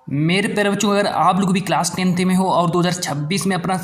मेरे प्यारे बच्चों, अगर आप लोग भी क्लास 10th में हो और 2026 में अपना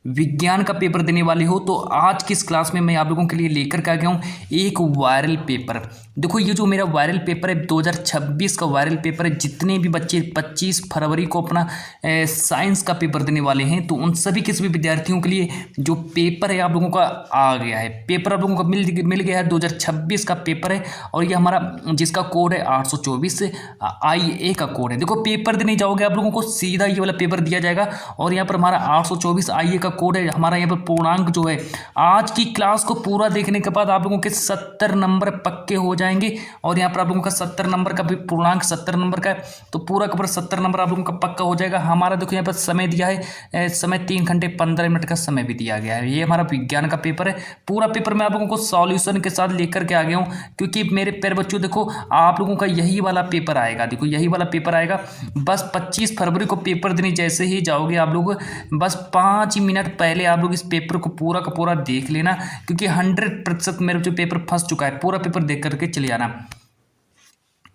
विज्ञान का पेपर देने वाले हो, तो आज की इस क्लास में मैं आप लोगों के लिए लेकर के आ गया हूँ एक वायरल पेपर। देखो, ये जो मेरा वायरल पेपर है 2026 का वायरल पेपर है। जितने भी बच्चे 25 फरवरी को अपना साइंस का पेपर देने वाले हैं, तो उन सभी के सभी विद्यार्थियों के लिए जो पेपर है आप लोगों का आ गया है। पेपर आप लोगों का मिल गया है। 2026 का पेपर है और ये हमारा जिसका कोड है 824 IA का कोड है। देखो, पेपर देने जाओगे आप लोगों को सीधा ये वाला पेपर दिया जाएगा और यहाँ पर हमारा 824 IA का कोड है। हमारा यहाँ पर पूर्णांक जो है, आज की क्लास को पूरा देखने के बाद आप लोगों के 70 नंबर पक्के हो जाएंगे और यहाँ पर आप लोगों का 70 नंबर का भी पूर्णांक 70 नंबर का है, तो पूरा का पूरा 70 नंबर आप लोगों का पक्का हो जाएगा। हमारा देखो यहाँ पर समय दिया है, समय 3 घंटे 15 मिनट का समय भी दिया गया है। ये हमारा विज्ञान का पेपर है। पूरा पेपर मैं आप लोगों को सॉल्यूशन के साथ लेकर के आ गया हूँ, क्योंकि मेरे प्यारे बच्चों देखो, आप लोगों का यही वाला पेपर आएगा। देखो, यही वाला पेपर आएगा। बस 25 फरवरी को पेपर देने जैसे ही जाओगे आप लोग, बस 5 मिनट पहले आप लोग इस पेपर को पूरा का पूरा देख लेना, क्योंकि 100% मेरा जो पेपर फंस चुका है। पूरा पेपर देख करके चले आना।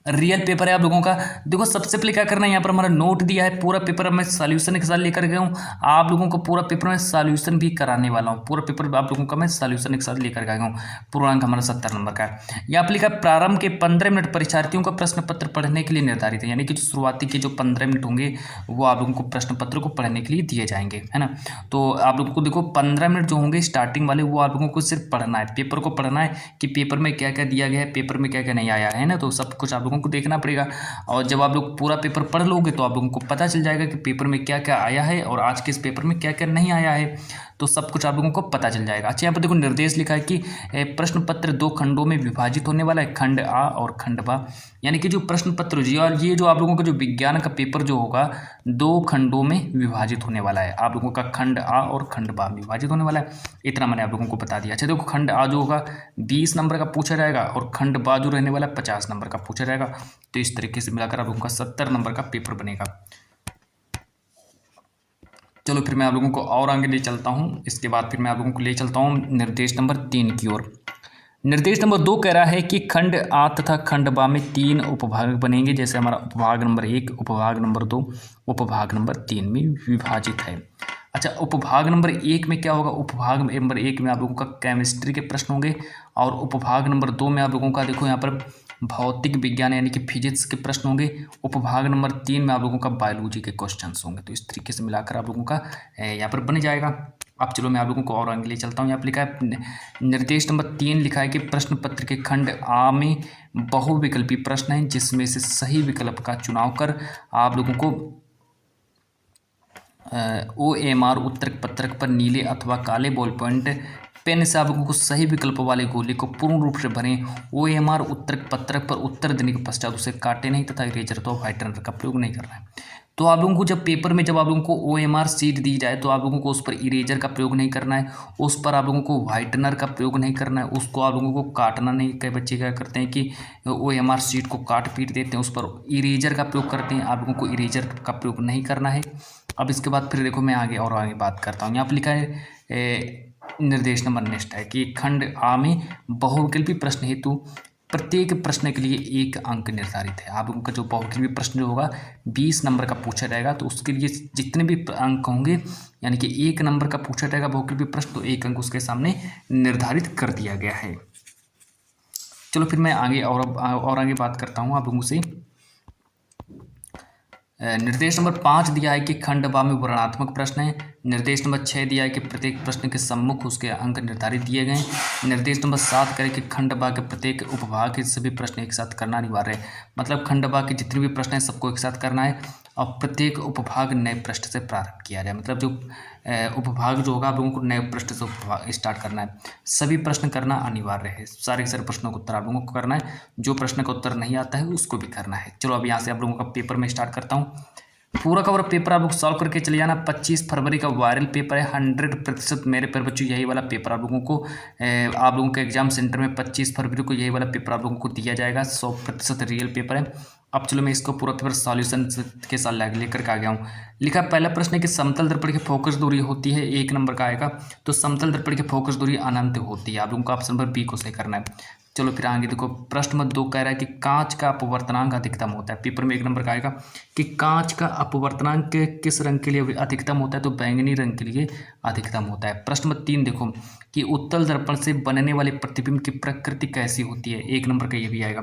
रियल पेपर है आप लोगों का। देखो, सबसे पहले क्या करना है, यहाँ पर हमारा नोट दिया है। पूरा पेपर मैं सॉल्यूशन के साथ लेकर गया हूँ। आप लोगों को पूरा पेपर मैं सॉल्यूशन भी कराने वाला हूँ। पूरा पेपर आप लोगों का मैं सॉल्यूशन के साथ लेकर गया हूँ। पूर्णांक हमारा 70 नंबर का है। यहाँ पर लिखा है, प्रारंभ के 15 मिनट परीक्षार्थियों का प्रश्न पत्र पढ़ने के लिए निर्धारित है। यानी कि जो शुरुआती के जो 15 मिनट होंगे वो आप लोगों को प्रश्न पत्र को पढ़ने के लिए दिए जाएंगे, है ना। तो आप लोगों को देखो 15 मिनट जो होंगे स्टार्टिंग वाले, वो आप लोगों को सिर्फ पढ़ना है, पेपर को पढ़ना है कि पेपर में क्या क्या दिया गया है, पेपर में क्या क्या नहीं आया है ना। तो सब कुछ आप लोगों को देखना पड़ेगा। और जब आप लोग पूरा पेपर पढ़ लोगे तो आप लोगों को पता चल जाएगा कि पेपर में क्या क्या आया है और आज के इस पेपर में क्या क्या नहीं आया है। तो सब कुछ आप लोगों को पता चल जाएगा। अच्छा, यहाँ पर देखो निर्देश लिखा है कि प्रश्न पत्र 2 खंडों में विभाजित होने वाला है, खंड आ और खंड बा। यानी कि जो प्रश्न पत्र जी, और ये जो आप लोगों का जो विज्ञान का पेपर जो होगा 2 खंडों में विभाजित होने वाला है। आप लोगों का खंड आ और खंड बा विभाजित होने वाला है। इतना मैंने आप लोगों को बता दिया। अच्छा देखो, खंड आ जो होगा 20 नंबर का पूछा जाएगा और खंड बा जो रहने वाला है 50 नंबर का पूछा जाएगा। तो इस तरीके से मिलाकर आप लोगों का 70 नंबर का पेपर बनेगा। चलो फिर मैं आप लोगों को और आगे ले चलता हूँ। इसके बाद फिर मैं आप लोगों को ले चलता हूँ निर्देश नंबर 3 की ओर। निर्देश नंबर 2 कह रहा है कि खंड आ तथा खंड बा में 3 उपभाग बनेंगे। जैसे हमारा उपभाग नंबर 1, उपभाग नंबर 2, उपभाग नंबर 3 में विभाजित है। अच्छा, उपभाग नंबर 1 में क्या होगा? उपभाग नंबर 1 में आप लोगों का केमिस्ट्री के प्रश्न होंगे और उपभाग नंबर 2 में आप लोगों का देखो यहाँ पर भौतिक विज्ञान यानी कि फिजिक्स के प्रश्न होंगे। उपभाग नंबर 3 में आप लोगों का बायोलॉजी के क्वेश्चंस होंगे। तो इस तरीके से मिलाकर आप लोगों का यहाँ पर बन जाएगा। अब चलो मैं आप लोगों को और आगे ले चलता हूँ। यहाँ पर लिखा है निर्देश नंबर 3 लिखा है कि प्रश्न पत्र के खंड आ में बहुविकल्पी प्रश्न हैं, जिसमें से सही विकल्प का चुनाव कर आप लोगों को OMR उत्तर पत्रक पर नीले अथवा काले बॉल पॉइंट पेन से आप लोगों को सही विकल्प वाले गोले को पूर्ण रूप से भरें। OMR उत्तर पत्रक पर उत्तर देने के पश्चात उसे काटे नहीं तथा इरेजर अथवा व्हाइटनर का प्रयोग नहीं करना है। तो आप लोगों को जब पेपर में जब आप लोगों को OMR शीट दी जाए तो आप लोगों को उस पर इरेजर का प्रयोग नहीं करना है, उस पर आप लोगों को व्हाइटनर का प्रयोग नहीं करना है, उसको आप लोगों को काटना नहीं। कई बच्चे क्या करते हैं कि OMR शीट को काट पीट देते हैं, उस पर इरेजर का प्रयोग करते हैं। आप लोगों को इरेजर का प्रयोग नहीं करना है। अब इसके बाद फिर देखो मैं आगे बात करता हूँ। यहाँ पर लिखा है निर्देश नंबर नेक्स्ट है कि खंड आ में बहुविकल्पी प्रश्न हेतु प्रत्येक प्रश्न के लिए 1 अंक निर्धारित है। आप लोगों का जो बहुविकल्पी प्रश्न जो होगा 20 नंबर का पूछा जाएगा, तो उसके लिए जितने भी अंक होंगे यानी कि 1 नंबर का पूछा जाएगा बहुविकल्पी प्रश्न, तो 1 अंक उसके सामने निर्धारित कर दिया गया है। चलो फिर मैं आगे और आगे बात करता हूँ आप लोगों से। निर्देश नंबर 5 दिया है कि खंड बा में वर्णनात्मक प्रश्न है। निर्देश नंबर 6 दिया है कि प्रत्येक प्रश्न के सम्मुख उसके अंक निर्धारित दिए गए। निर्देश नंबर 7 करें कि खंड बा के प्रत्येक उपभाग के सभी प्रश्न एक साथ करना अनिवार्य है। मतलब खंड बा के जितने भी प्रश्न हैं सबको एक साथ करना है और प्रत्येक उपभाग नए पृष्ठ से प्रारंभ किया जाए। मतलब जो उपभाग जो होगा आप लोगों को नए पृष्ठ से स्टार्ट करना है। सभी प्रश्न करना अनिवार्य है। सारे प्रश्नों का उत्तर आप लोगों को करना है। जो प्रश्न का उत्तर नहीं आता है उसको भी करना है। चलो अब यहाँ से आप लोगों का पेपर में स्टार्ट करता हूँ। पूरा का पूरा पेपर आप लोग सॉल्व करके चले जाना। 25 फरवरी का वायरल पेपर है। 100% मेरे प्यारे बच्चों यही वाला पेपर आप लोगों के एग्जाम सेंटर में 25 फरवरी को यही वाला पेपर आप लोगों को दिया जाएगा। 100% रियल पेपर है। अब चलो मैं इसको पूरा पेपर सॉल्यूशन के साथ लेकर के आ गया हूँ। लिखा पहला प्रश्न है कि समतल दर्पण की फोकस दूरी होती है, 1 नंबर का आएगा। तो समतल दर्पण की फोकस दूरी अनंत होती है। आप लोगों को ऑप्शन नंबर बी को सही करना है। चलो फिर आगे देखो, प्रश्न नंबर 2 कह रहा है कि कांच का अपवर्तनांक अधिकतम होता है। पेपर में 1 नंबर का आएगा कि कांच का अपवर्तनांक किस रंग के लिए अधिकतम होता है, तो बैंगनी रंग के लिए अधिकतम होता है। प्रश्न नंबर 3 देखो कि उत्तल दर्पण से बनने वाले प्रतिबिंब की प्रकृति कैसी होती है, 1 नंबर का ये भी आएगा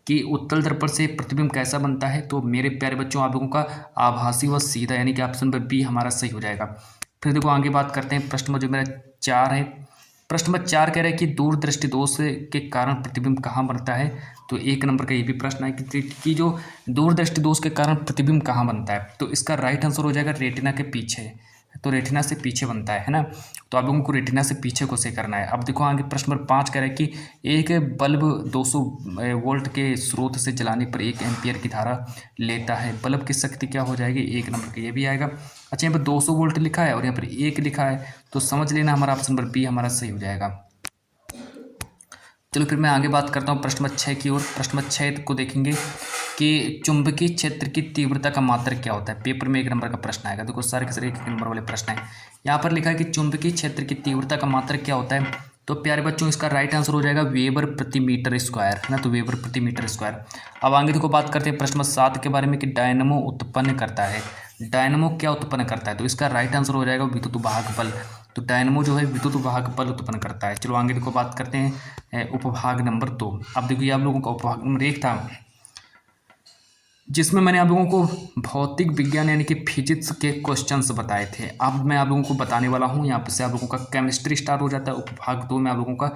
कि उत्तल दर्पण से प्रतिबिंब कैसा बनता है। तो मेरे प्यारे बच्चों, आप लोगों का आभासी व सीधा, यानी कि ऑप्शन नंबर बी हमारा सही हो जाएगा। फिर देखो आगे बात करते हैं, प्रश्न नंबर जो मेरा 4 है। प्रश्न नंबर 4 कह रहा है कि दूरदृष्टि दोष के कारण प्रतिबिंब कहाँ बनता है। तो 1 नंबर का ये भी प्रश्न है कि जो दूरदृष्टि दोष के कारण प्रतिबिंब कहाँ बनता है। तो इसका राइट आंसर हो जाएगा रेटिना के पीछे। तो रेटिना से पीछे बनता है ना। तो आप लोगों को रेटिना से पीछे को से करना है। अब देखो आगे प्रश्न नंबर 5 कह रहा है कि एक बल्ब 200 वोल्ट के स्रोत से जलाने पर 1 एम्पियर की धारा लेता है। बल्ब की शक्ति क्या हो जाएगी, 1 नंबर का ये भी आएगा। अच्छा, यहाँ पर 200 वोल्ट लिखा है और यहाँ पर 1 लिखा है, तो समझ लेना हमारा ऑप्शन नंबर बी हमारा सही हो जाएगा। चलो फिर मैं आगे बात करता हूँ प्रश्न नंबर 6 की ओर। प्रश्न नंबर 6 को देखेंगे कि चुंबकीय क्षेत्र की तीव्रता का मात्रक क्या होता है। पेपर में 1 नंबर का प्रश्न आएगा। देखो सारे के सारे 1 नंबर वाले प्रश्न है। यहाँ पर लिखा है कि चुंबकीय क्षेत्र की तीव्रता का मात्रक क्या होता है। तो प्यारे बच्चों, इसका राइट आंसर हो जाएगा वेबर प्रति मीटर स्क्वायर, है ना। तो वेबर प्रति मीटर स्क्वायर। अब आगे देखो बात करते हैं प्रश्न नंबर 7 के बारे में कि डायनमो उत्पन्न करता है। डायनमो क्या उत्पन्न करता है। तो इसका राइट आंसर हो जाएगा विद्युत वाहक बल। तो डायनमो जो है विद्युत वाहक बल उत्पन्न करता है। चलो आगे देखो बात करते हैं उपभाग नंबर 2। अब देखिए आप लोगों का उपभाग नंबर 1 था जिसमें मैंने आप लोगों को भौतिक विज्ञान यानी कि फिजिक्स के क्वेश्चंस बताए थे। अब मैं आप लोगों को बताने वाला हूँ, यहाँ पर से आप लोगों का केमिस्ट्री स्टार्ट हो जाता है। उपभाग 2 में आप लोगों का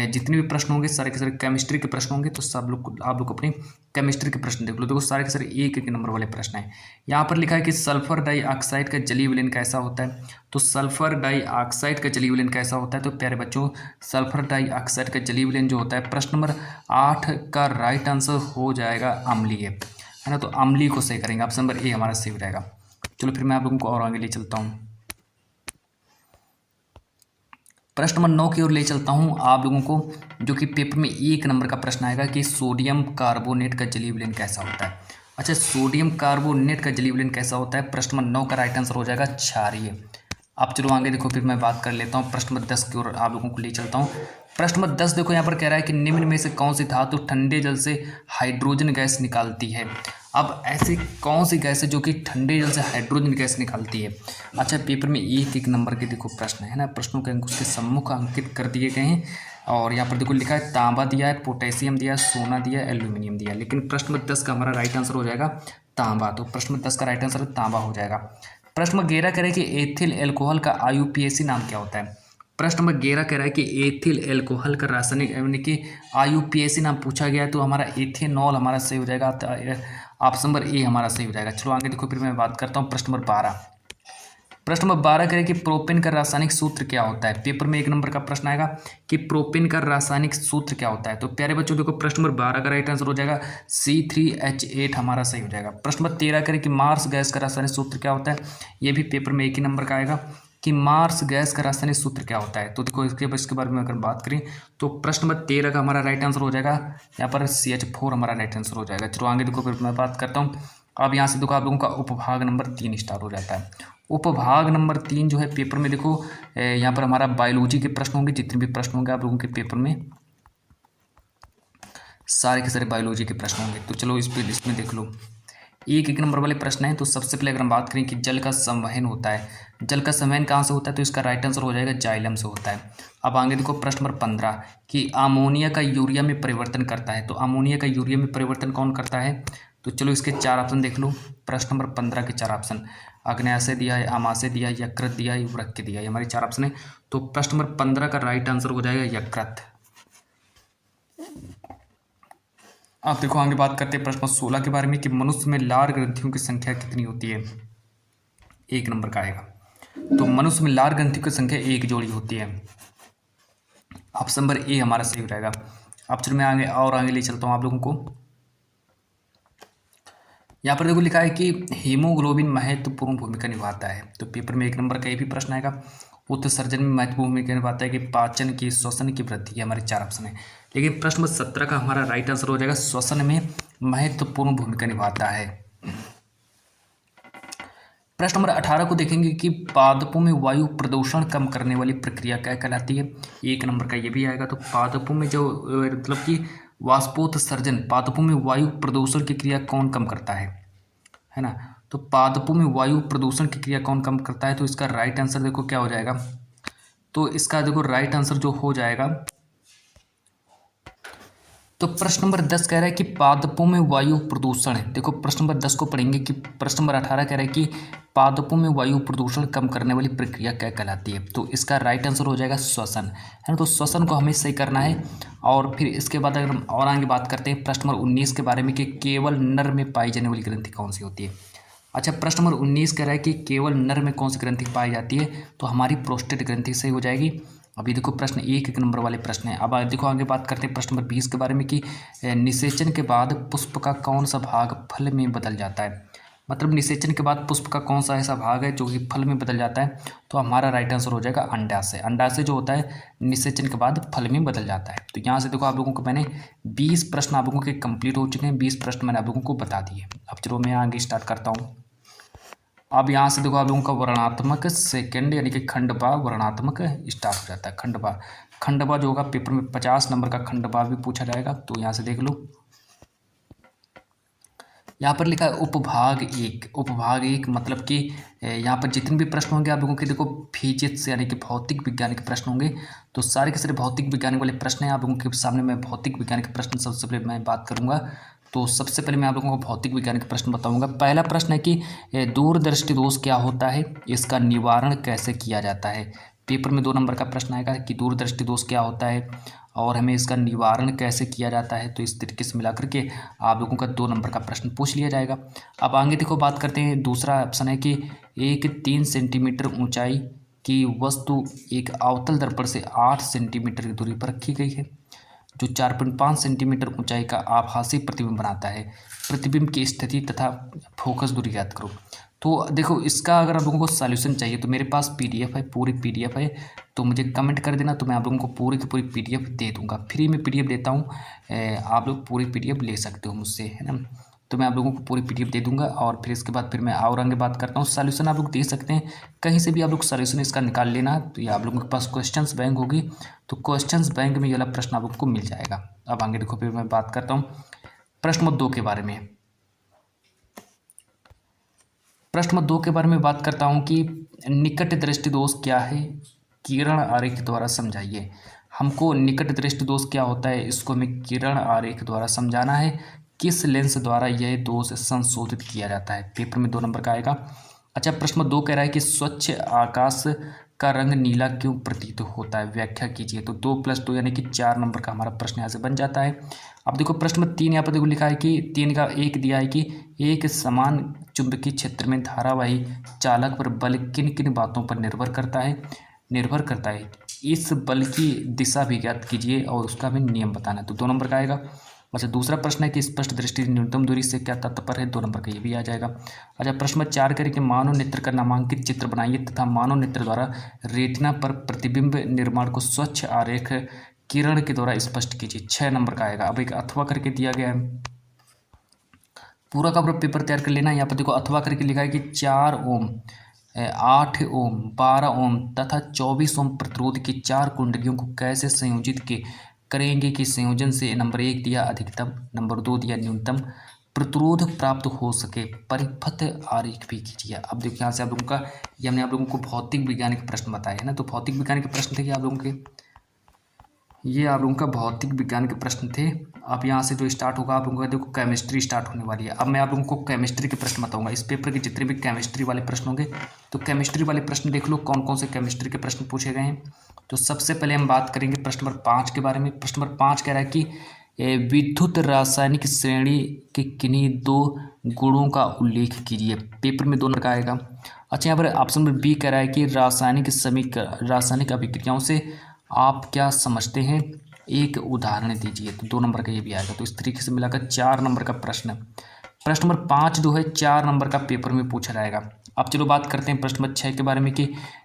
जितने भी प्रश्न होंगे सारे के सारे केमिस्ट्री के प्रश्न होंगे। तो सब लोग आप लोग अपने केमिस्ट्री के प्रश्न देख लो। देखो सारे के सारे 1 नंबर वाले प्रश्न हैं। यहाँ पर लिखा है कि सल्फर डाइऑक्साइड का जलीय विलयन कैसा होता है। तो सल्फर डाइऑक्साइड का जलीय विलयन कैसा होता है। तो प्यारे बच्चों, सल्फर डाइऑक्साइड का जलीय विलयन जो होता है, प्रश्न नंबर 8 का राइट आंसर हो जाएगा अम्लीय, है ना। तो अम्लीय को सही करेंगे, ऑप्शन नंबर ए हमारा सही रहेगा। चलो फिर मैं आप लोगों को और आगे ले चलता हूँ, प्रश्न नंबर 9 की ओर ले चलता हूँ आप लोगों को, जो कि पेपर में 1 नंबर का प्रश्न आएगा कि सोडियम कार्बोनेट का जलीय विलयन कैसा होता है। अच्छा, सोडियम कार्बोनेट का जलीय विलयन कैसा होता है। प्रश्न नंबर 9 का राइट आंसर हो जाएगा क्षारीय। अब चलो आगे देखो, फिर मैं बात कर लेता हूँ प्रश्न नंबर 10 की ओर आप लोगों को ले चलता हूँ। प्रश्न नंबर 10 देखो यहाँ पर कह रहा है कि निम्न में से कौन सी धातु ठंडे जल से हाइड्रोजन गैस निकालती है। अब ऐसी कौन सी गैस है जो कि ठंडे जल से हाइड्रोजन गैस निकालती है। अच्छा, पेपर में 1 नंबर के देखो प्रश्न है ना, प्रश्नों के अंक उसके सम्मुख अंकित कर दिए गए हैं। और यहाँ पर देखो लिखा है तांबा दिया है, पोटेशियम दिया है, सोना दिया है, एल्यूमिनियम दिया है। लेकिन प्रश्न नंबर 10 का हमारा राइट आंसर हो जाएगा तांबा। तो प्रश्न नंबर 10 का राइट आंसर तांबा हो जाएगा। प्रश्न नंबर 11 कह रहे हैं कि एथिल एल्कोहल का IUPAC नाम क्या होता है। प्रश्न नंबर 11 कह रहा है कि एथिल एल्कोहल का रासायनिक यानी कि IUPAC नाम पूछा गया है। तो हमारा एथेनॉल हमारा सही हो जाएगा, ऑप्शन नंबर ए हमारा सही हो जाएगा। चलो आगे देखो, फिर मैं बात करता हूँ प्रश्न नंबर 12। प्रश्न नंबर 12 कह रहे हैं कि प्रोपेन का रासायनिक सूत्र क्या होता है। पेपर में 1 नंबर का प्रश्न आएगा कि प्रोपेन का रासायनिक सूत्र क्या होता है। तो प्यारे बच्चों देखो, प्रश्न नंबर 12 का राइट आंसर हो जाएगा C3H8 हमारा सही हो जाएगा। प्रश्न नंबर 13 कह रहे हैं कि मार्स गैस का रासायनिक सूत्र क्या होता है। ये भी पेपर में 1 ही नंबर का आएगा कि मार्स गैस का रासायनिक सूत्र क्या होता है। तो देखो इसके बारे में अगर बात करें तो प्रश्न नंबर 13 का हमारा राइट आंसर हो जाएगा यहाँ पर CH4 हमारा राइट आंसर हो जाएगा। चलो आगे देखो, फिर मैं बात करता हूँ। अब यहाँ से देखो आप लोगों का उपभाग नंबर 3 स्टार्ट हो जाता है। उपभाग नंबर 3 जो है पेपर में देखो यहाँ पर हमारा बायोलॉजी के प्रश्न होंगे। जितने भी प्रश्न होंगे आप लोगों के पेपर में सारे के सारे बायोलॉजी के प्रश्न होंगे। तो चलो इसमें देख लो, 1 नंबर वाले प्रश्न हैं। तो सबसे पहले अगर हम बात करें कि जल का संवहन होता है, जल का संवहन कहाँ से होता है। तो इसका राइट आंसर हो जाएगा जाइलम से होता है। अब आगे देखो प्रश्न नंबर 15 कि अमोनिया का यूरिया में परिवर्तन करता है। तो अमोनिया का यूरिया में परिवर्तन कौन करता है। तो चलो इसके 4 ऑप्शन देख लो। प्रश्न नंबर 15 के 4 ऑप्शन, आग्नेयाशय दिया है, आमाशय दिया है, यकृत दिया है, वृक्क दिया है। हमारे 4 ऑप्शन है। तो प्रश्न नंबर 15 का राइट आंसर हो जाएगा यकृत। अब देखो आगे बात करते हैं प्रश्न 16 के बारे में कि मनुष्य में लार ग्रंथियों की संख्या कितनी होती है। 1 नंबर का आएगा। तो मनुष्य में लार ग्रंथियों की संख्या 1 जोड़ी होती है। ऑप्शन नंबर ए हमारा सही रहेगा। अब चलो मैं आगे ले चलता हूँ आप लोगों को। यहाँ पर देखो लिखा है कि हीमोग्लोबिन महत्वपूर्ण भूमिका निभाता है। तो पेपर में 1 नंबर का ये भी प्रश्न आएगा। उत्सर्जन में महत्वपूर्ण भूमिका निभाता है कि पाचन की, श्वसन की वृद्धि। ये हमारे 4 ऑप्शन है। लेकिन प्रश्न नंबर 17 का हमारा राइट आंसर हो जाएगा श्वसन में महत्वपूर्ण भूमिका निभाता है। प्रश्न नंबर 18 को देखेंगे कि पादपों में वायु प्रदूषण कम करने वाली प्रक्रिया क्या कहलाती है। 1 नंबर का ये भी आएगा। तो पादपों में जो मतलब कि वाष्पोत्सर्जन, पादपों में वायु प्रदूषण की क्रिया कौन कम करता है ना। तो पादपों में वायु प्रदूषण की क्रिया कौन कम करता है। तो इसका राइट आंसर देखो क्या हो जाएगा। तो इसका देखो राइट आंसर जो हो जाएगा, तो प्रश्न नंबर 10 कह रहा है कि पादपों में वायु प्रदूषण है। देखो प्रश्न नंबर 10 को पढ़ेंगे कि प्रश्न नंबर 18 कह रहा है कि पादपों में वायु प्रदूषण कम करने वाली प्रक्रिया क्या कहलाती है। तो इसका राइट आंसर हो जाएगा श्वसन, है ना। तो श्वसन को हमें सही करना है। और फिर इसके बाद अगर हम और आगे बात करते हैं प्रश्न नंबर 19 के बारे में कि केवल नर में पाई जाने वाली ग्रंथि कौन सी होती है। अच्छा, प्रश्न नंबर 19 कह रहा है कि केवल नर में कौन सी ग्रंथि पाई जाती है। तो हमारी प्रोस्टेट ग्रंथि सही हो जाएगी। अभी देखो प्रश्न 1 नंबर वाले प्रश्न है। अब देखो आगे बात करते हैं प्रश्न नंबर 20 के बारे में कि निषेचन के बाद पुष्प का कौन सा भाग फल में बदल जाता है। मतलब निषेचन के बाद पुष्प का कौन सा ऐसा भाग है जो कि फल में बदल जाता है। तो हमारा राइट आंसर हो जाएगा अंडाशय। अंडाशय जो होता है निषेचन के बाद फल में बदल जाता है। तो यहाँ से देखो आप लोगों को मैंने 20 प्रश्न आप लोगों के कंप्लीट हो चुके हैं। 20 प्रश्न मैंने आप लोगों को बता दिए। अब चलो मैं आगे स्टार्ट करता हूँ। अब यहाँ से देखो आप लोगों का वर्णात्मक सेकंड यानी कि खंडबा वर्णात्मक स्टार्ट हो जाता है। खंडबा जो होगा पेपर में 50 नंबर का खंडबा भी पूछा जाएगा। तो यहाँ से देख लो, यहाँ पर लिखा है उपभाग 1। उपभाग 1 मतलब कि यहाँ पर जितने भी प्रश्न होंगे आप लोगों के देखो फिजिक्स यानी कि भौतिक विज्ञान के प्रश्न होंगे। तो सारे के सारे भौतिक विज्ञान वाले प्रश्न हैं आप लोगों के सामने। मैं भौतिक विज्ञान के प्रश्न सबसे पहले मैं बात करूँगा। तो सबसे पहले मैं आप लोगों को भौतिक विज्ञान के प्रश्न बताऊंगा। पहला प्रश्न है कि दूरदृष्टि दोष क्या होता है, इसका निवारण कैसे किया जाता है। पेपर में 2 नंबर का प्रश्न आएगा कि दूरदृष्टि दोष क्या होता है और हमें इसका निवारण कैसे किया जाता है। तो इस तरीके से मिला करके आप लोगों का 2 नंबर का प्रश्न पूछ लिया जाएगा। अब आगे देखो बात करते हैं। दूसरा ऑप्शन है कि एक 3 सेंटीमीटर ऊंचाई की वस्तु एक अवतल दर्पण से 8 सेंटीमीटर की दूरी पर रखी गई है, जो 4.5 सेंटीमीटर ऊंचाई का आभासी प्रतिबिंब बनाता है। प्रतिबिंब की स्थिति तथा फोकस दूरी ज्ञात करो। तो देखो इसका अगर आप लोगों को सॉल्यूशन चाहिए तो मेरे पास पीडीएफ है, पूरी पीडीएफ है। तो मुझे कमेंट कर देना, तो मैं आप लोगों को पूरी की पूरी पीडीएफ दे दूंगा। फ्री में पीडीएफ देता हूँ, आप लोग पूरी पीडीएफ ले सकते हो मुझसे, है ना। तो मैं आप लोगों को पूरी पीडीएफ दे दूंगा और फिर इसके बाद फिर मैं और आगे बात करता हूँ। सॉल्यूशन आप लोग दे सकते हैं, कहीं से भी आप लोग सॉल्यूशन इसका निकाल लेना। तो ये आप लोगों के पास क्वेश्चंस बैंक होगी, तो क्वेश्चंस बैंक में ये वाला प्रश्न आप लोगों को मिल जाएगा। अब आगे देखो फिर मैं बात करता हूँ प्रश्न नंबर 2 के बारे में। प्रश्न नंबर 2 के बारे में बात करता हूँ कि निकट दृष्टि दोष क्या है, किरण आरेख द्वारा समझाइए। हमको निकट दृष्टि दोष क्या होता है, इसको हमें किरण आरेख द्वारा समझाना है। किस लेंस द्वारा यह दोष संशोधित किया जाता है। पेपर में 2 नंबर का आएगा। अच्छा, प्रश्न 2 कह रहा है कि स्वच्छ आकाश का रंग नीला क्यों प्रतीत होता है, व्याख्या कीजिए। तो 2 + 2 यानी कि 4 नंबर का हमारा प्रश्न यहाँ से बन जाता है। अब देखो प्रश्न में 3 यहाँ पर देखो लिखा है कि 3 का 1 दिया है कि एक समान चुंबकीय क्षेत्र में धारावाही चालक पर बल किन किन बातों पर निर्भर करता है। इस बल की दिशा भी ज्ञात कीजिए और उसका हमें नियम बताना है। तो 2 नंबर का आएगा। अच्छा, दूसरा प्रश्न है कि स्पष्ट दृष्टि न्यूनतम दूरी से क्या तात्पर्य है। 2 नंबर का ये भी आ जाएगा। अच्छा, प्रश्न में 4 करें कि मानव नेत्र का नामांकित चित्र बनाइए तथा मानव नेत्र द्वारा रेटिना पर प्रतिबिंब निर्माण को स्वच्छ आरेख किरण के द्वारा स्पष्ट कीजिए। 6 नंबर का आएगा। अब एक अथवा करके दिया गया है, पूरा का पूरा पेपर तैयार कर लेना। यहाँ पर देखो अथवा करके लिखा है कि 4 ओम, 8 ओम, 12 ओम तथा 24 ओम प्रतिरोध की 4 कुंडलियों को कैसे संयोजित करेंगे कि संयोजन से नंबर 1 दिया अधिकतम, नंबर 2 दिया न्यूनतम प्रतिरोध प्राप्त हो सके। परिपथ आरेख भी कीजिए। अब देखिए यहाँ से आप लोगों का, ये हमने आप लोगों को भौतिक विज्ञान के प्रश्न बताए हैं ना। तो भौतिक विज्ञान के प्रश्न थे आप लोगों के, ये आप लोगों का भौतिक विज्ञान के प्रश्न थे। अब यहाँ से जो स्टार्ट होगा आप लोगों का देखो केमिस्ट्री स्टार्ट होने वाली है। अब मैं आप लोगों को केमिस्ट्री के प्रश्न बताऊंगा। इस पेपर के जितने भी केमिस्ट्री वाले प्रश्न होंगे, तो केमिस्ट्री वाले प्रश्न देख लो कौन कौन से केमिस्ट्री के प्रश्न पूछे गए हैं। तो सबसे पहले हम बात करेंगे प्रश्न नंबर 5 के बारे में। प्रश्न नंबर 5 कह रहा है कि विद्युत रासायनिक श्रेणी के किन्हीं 2 गुणों का उल्लेख कीजिए। पेपर में 2 नंबर का आएगा। अच्छा, यहाँ पर ऑप्शन नंबर बी कह रहा है कि रासायनिक अभिक्रियाओं से आप क्या समझते हैं, एक उदाहरण दीजिए। तो 2 नंबर का ये भी आएगा। तो इस तरीके से मिलाकर 4 नंबर का प्रश्न। प्रश्न नंबर 5 जो है 4 नंबर का पेपर में पूछा जाएगा। अब चलो बात करते हैं प्रश्न नंबर 6 के बारे में कि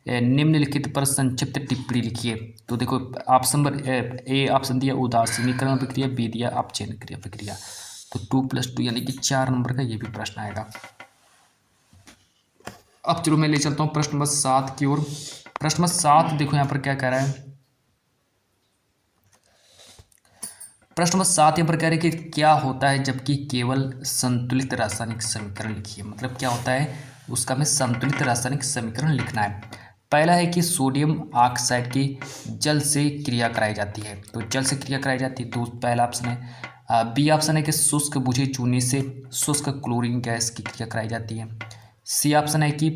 निम्नलिखित पर संक्षिप्त टिप्पणी लिखिए। तो देखो ऑप्शन नंबर ए ऑप्शन दिया उदासीनीकरण प्रक्रिया, बी दिया अपचयन क्रिया प्रक्रिया। तो 2+2 यानी कि 4 नंबर का ये भी प्रश्न आएगा। अब चलो मैं ले चलता हूँ प्रश्न नंबर 7 की ओर। प्रश्न नंबर 7 देखो यहाँ पर क्या कह रहा है। प्रश्न नंबर 7 यहाँ पर कह रहे हैं कि क्या होता है जबकि केवल संतुलित रासायनिक समीकरण लिखिए। मतलब क्या होता है, उसका हमें संतुलित रासायनिक समीकरण लिखना है। पहला है कि सोडियम ऑक्साइड की जल से क्रिया कराई जाती है, तो जल से क्रिया कराई जाती है, तो पहला ऑप्शन है। बी ऑप्शन है कि शुष्क बुझे चूने से शुष्क क्लोरीन गैस की क्रिया कराई जाती है। सी ऑप्शन है कि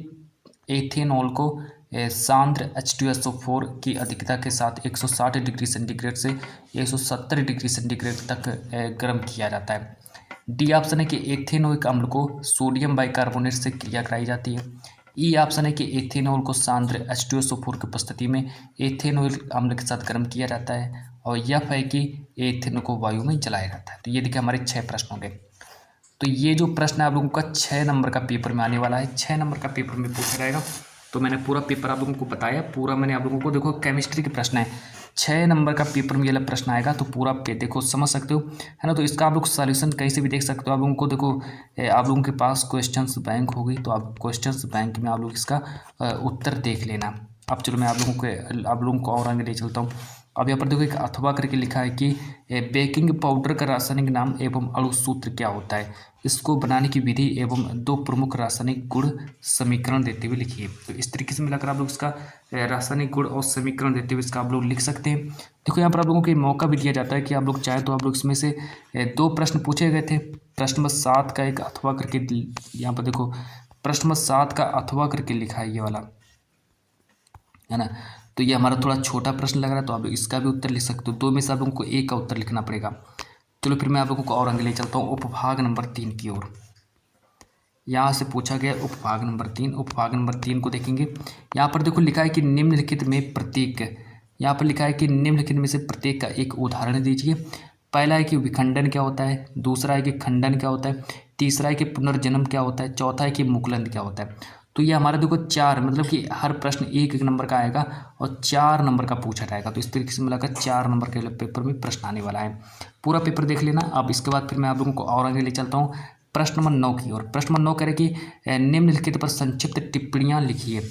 एथेनॉल को सांद्र H2SO4 की अधिकता के साथ 160 डिग्री सेंटीग्रेड से 170 डिग्री सेंटीग्रेड तक गर्म किया जाता है। डी ऑप्शन है कि एथेनोइक अम्ल को सोडियम बाइकार्बोनेट से क्रिया कराई जाती है। ई ऑप्शन है कि एथेनॉल को सांद्र H2SO4 की उपस्थिति में एथेनोइक अम्ल के साथ गर्म किया जाता है। और एफ है कि एथेनॉल को वायु में जलाया जाता है। तो ये देखिए हमारे 6 प्रश्न होंगे। तो ये जो प्रश्न है आप लोगों का 6 नंबर का पेपर में आने वाला है, 6 नंबर का पेपर में पूछा जाएगा। तो मैंने पूरा पेपर आप लोगों को बताया, पूरा मैंने आप लोगों को देखो केमिस्ट्री के प्रश्न है, 6 नंबर का पेपर में ये वाला प्रश्न आएगा। तो पूरा पे देखो समझ सकते हो, है ना। तो इसका आप लोग सॉल्यूशन कहीं से भी देख सकते हो। आप लोगों को देखो आप लोगों के पास क्वेश्चंस बैंक होगी, तो आप क्वेश्चंस बैंक में आप लोग इसका उत्तर देख लेना। अब चलो मैं आप लोगों को और आगे ले चलता हूँ। अब यहाँ पर देखो एक अथवा करके लिखा है कि बेकिंग पाउडर का रासायनिक नाम एवं अणु सूत्र क्या होता है, इसको बनाने की विधि एवं 2 प्रमुख रासायनिक गुण समीकरण देते हुए लिखिए। तो इस तरीके से मिलाकर आप लोग इसका रासायनिक गुण और समीकरण देते हुए इसका आप लोग लिख सकते हैं। देखो यहाँ पर आप लोगों को मौका भी दिया जाता है कि आप लोग चाहे तो आप लोग इसमें से 2 प्रश्न पूछे गए थे। प्रश्न नंबर 7 का एक अथवा करके यहाँ पर देखो प्रश्न नंबर 7 का अथवा करके लिखा है ये वाला, है ना। तो ये हमारा थोड़ा छोटा प्रश्न लग रहा है, तो आप इसका भी उत्तर लिख सकते हो। 2 में से आप लोगों को एक का उत्तर लिखना पड़ेगा। चलो फिर मैं आप लोगों को और आगे ले चलता हूँ उपभाग नंबर 3 की ओर। यहाँ से पूछा गया उपभाग नंबर 3। उपभाग नंबर 3 को देखेंगे। यहाँ पर देखो लिखा है कि निम्नलिखित में प्रत्येक, यहाँ पर लिखा है कि निम्नलिखित में से प्रत्येक का एक उदाहरण दीजिए। पहला है कि विखंडन क्या होता है, दूसरा है कि खंडन क्या होता है, तीसरा है कि पुनर्जन्म क्या होता है, चौथा है कि मुकुलन क्या होता है। तो ये हमारा देखो 4, मतलब कि हर प्रश्न 1 नंबर का आएगा और 4 नंबर का पूछा जाएगा। तो इस तरीके से मिलाकर 4 नंबर के पेपर में प्रश्न आने वाला है। पूरा पेपर देख लेना। अब इसके बाद फिर मैं आप लोगों को और आगे ले चलता हूँ प्रश्न नंबर 9 की ओर। प्रश्न नंबर 9 कह रहे कि निम्नलिखित पर संक्षिप्त टिप्पणियाँ लिखिए।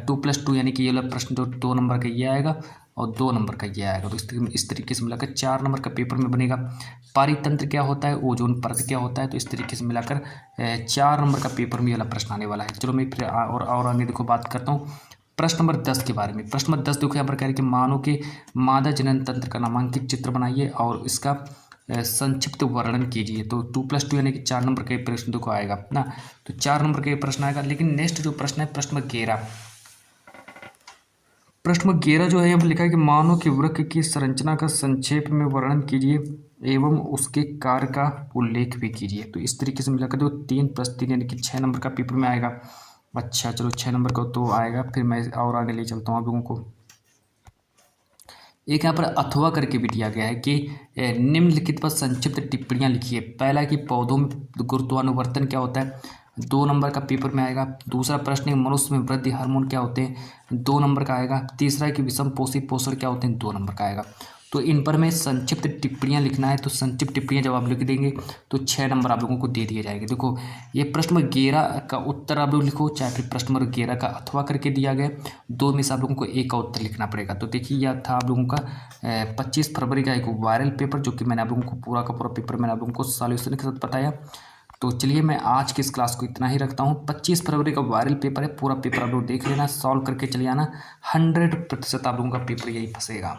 2+2 यानी कि ये वाला प्रश्न जो 2 नंबर का ये आएगा और 2 नंबर का ये आएगा। तो इस तरीके से मिलाकर 4 नंबर का पेपर में बनेगा। पारितंत्र क्या होता है, ओजोन परत क्या होता है, तो इस तरीके से मिलाकर 4 नंबर का पेपर में ये वाला प्रश्न आने वाला है। चलो मैं फिर और आगे देखो बात करता हूँ प्रश्न नंबर 10 के बारे में। प्रश्न नंबर 10 देखो यहाँ पर कह रहे कि मानव के मादा जनन तंत्र का नामांकित चित्र बनाइए और इसका संक्षिप्त वर्णन कीजिए। तो 2+2 यानी कि 4 नंबर का प्रश्न देखो आएगा ना। तो 4 नंबर का प्रश्न आएगा। लेकिन नेक्स्ट जो प्रश्न है प्रश्न नंबर 11। प्रश्न नंबर 11 जो है यहाँ पर लिखा है कि मानव के वृक्क की संरचना का संक्षेप में वर्णन कीजिए एवं उसके कार्य का उल्लेख भी कीजिए। तो इस तरीके से मिलाकर दो 3+3 यानी कि 6 नंबर का पेपर में आएगा। अच्छा चलो 6 नंबर का तो आएगा। फिर मैं और आगे ले चलता हूँ आप लोगों को। एक यहाँ पर अथवा करके भी दिया गया है कि निम्नलिखित पर संक्षिप्त टिप्पणियाँ लिखिए। पहला है कि पौधों में गुरुत्वानुवर्तन क्या होता है, 2 नंबर का पेपर में आएगा। दूसरा प्रश्न है मनुष्य में वृद्धि हार्मोन क्या होते हैं, 2 नंबर का आएगा। तीसरा है कि विषम पोषी पोषण क्या होते हैं, 2 नंबर का आएगा। तो इन पर मैं संक्षिप्त टिप्पणियाँ लिखना है। तो संक्षिप्त टिप्पणियाँ जब आप लिख देंगे तो 6 नंबर आप लोगों को दे दिए जाएंगे। देखो ये प्रश्न नंबर 11 का उत्तर आप लोग लिखो, चाहे फिर प्रश्न नंबर 11 का अथवा करके दिया गया, 2 में से आप लोगों को एक का उत्तर लिखना पड़ेगा। तो देखिए यह था आप लोगों का 25 फरवरी का एक वायरल पेपर, जो कि मैंने आप लोगों को पूरा का पूरा पेपर मैंने आप लोगों को सॉल्यूशन के साथ बताया। तो चलिए मैं आज की इस क्लास को इतना ही रखता हूँ। 25 फरवरी का वायरल पेपर है, पूरा पेपर आप लोग देख लेना, सॉल्व करके चले आना। 100% आप लोगों का पेपर यही फंसेगा।